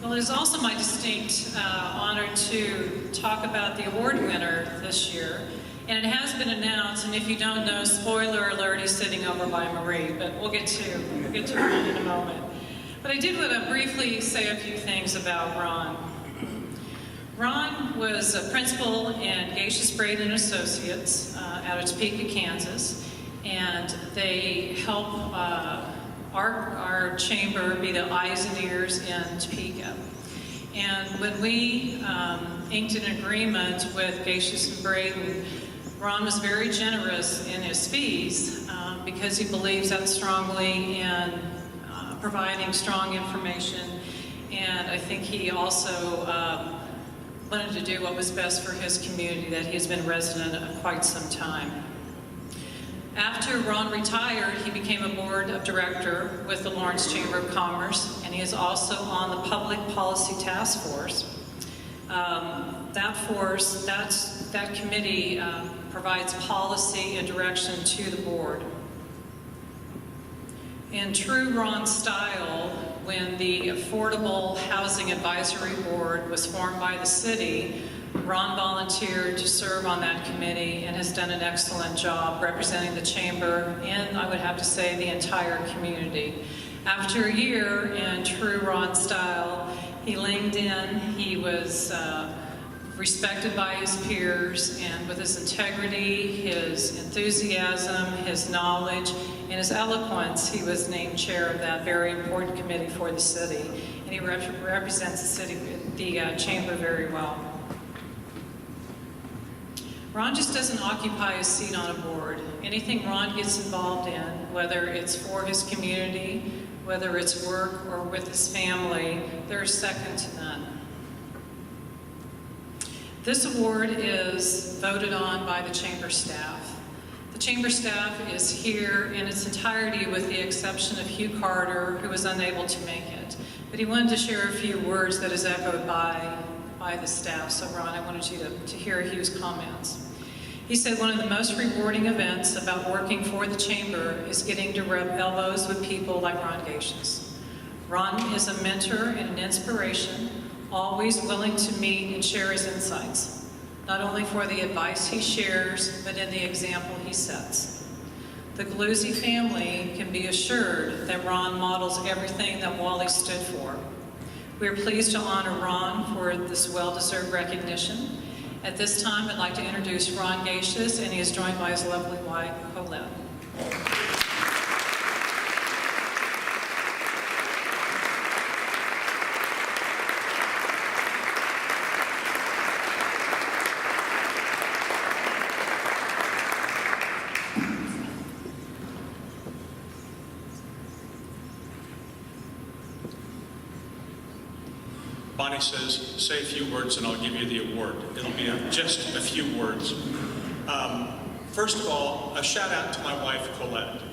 Well, it is also my distinct honor to talk about the award winner this year. And it has been announced, and if you don't know, spoiler alert, he's sitting over by Marie, but we'll get to Ron in a moment. But I did want to briefly say a few things about Ron. Ron was a principal in Gaches, Braden & Associates out of Topeka, Kansas, and they help our chamber be the eyes and ears in Topeka. And when we inked an agreement with Gaches and Braden, Ron was very generous in his fees because he believes that strongly in providing strong information, and I think he also wanted to do what was best for his community that he has been a resident of quite some time. After Ron retired, he became a board of director with the Lawrence Chamber of Commerce, and he is also on the Public Policy Task Force. That committee provides policy and direction to the board. In true Ron style, when the Affordable Housing Advisory Board was formed by the city, Ron volunteered to serve on that committee and has done an excellent job representing the chamber and, I would have to say, the entire community. After a year in true Ron style, he leaned in. He was respected by his peers, and with his integrity, his enthusiasm, his knowledge, and his eloquence, he was named chair of that very important committee for the city, and he represents the city, the chamber very well. Ron just doesn't occupy a seat on a board. Anything Ron gets involved in, whether it's for his community, whether it's work or with his family, they're second to none. This award is voted on by the chamber staff. The chamber staff is here in its entirety with the exception of Hugh Carter, who was unable to make it. But he wanted to share a few words that is echoed by the staff. So Ron, I wanted you to hear Hugh's comments. He said, one of the most rewarding events about working for the chamber is getting to rub elbows with people like Ron Gaches. Ron is a mentor and an inspiration, always willing to meet and share his insights, not only for the advice he shares, but in the example he sets. The Galluzzi family can be assured that Ron models everything that Wally stood for. We are pleased to honor Ron for this well-deserved recognition. At this time, I'd like to introduce Ron Gaches, and he is joined by his lovely wife, Colette. Bonnie says, say a few words and I'll give you the award. It'll be just a few words. First of all, a shout out to my wife, Colette,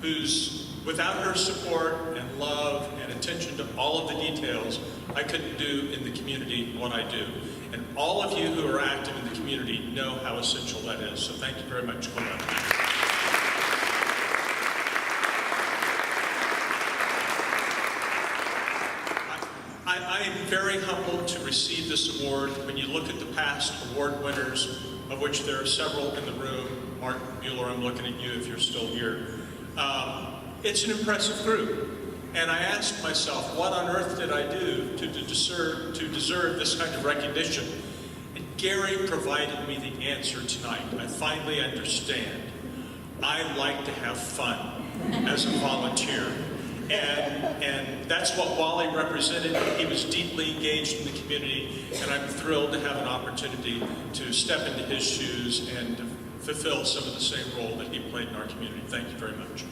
who's, without her support and love and attention to all of the details, I couldn't do in the community what I do. And all of you who are active in the community know how essential that is. So thank you very much, Colette. I am very humbled to receive this award. When you look at the past award winners, of which there are several in the room, Mark Mueller, I'm looking at you if you're still here, it's an impressive group. And I asked myself, what on earth did I do to deserve this kind of recognition? And Gary provided me the answer tonight. I finally understand. I like to have fun as a volunteer. And that's what Wally represented. He was deeply engaged in the community, and I'm thrilled to have an opportunity to step into his shoes and to fulfill some of the same role that he played in our community. Thank you very much.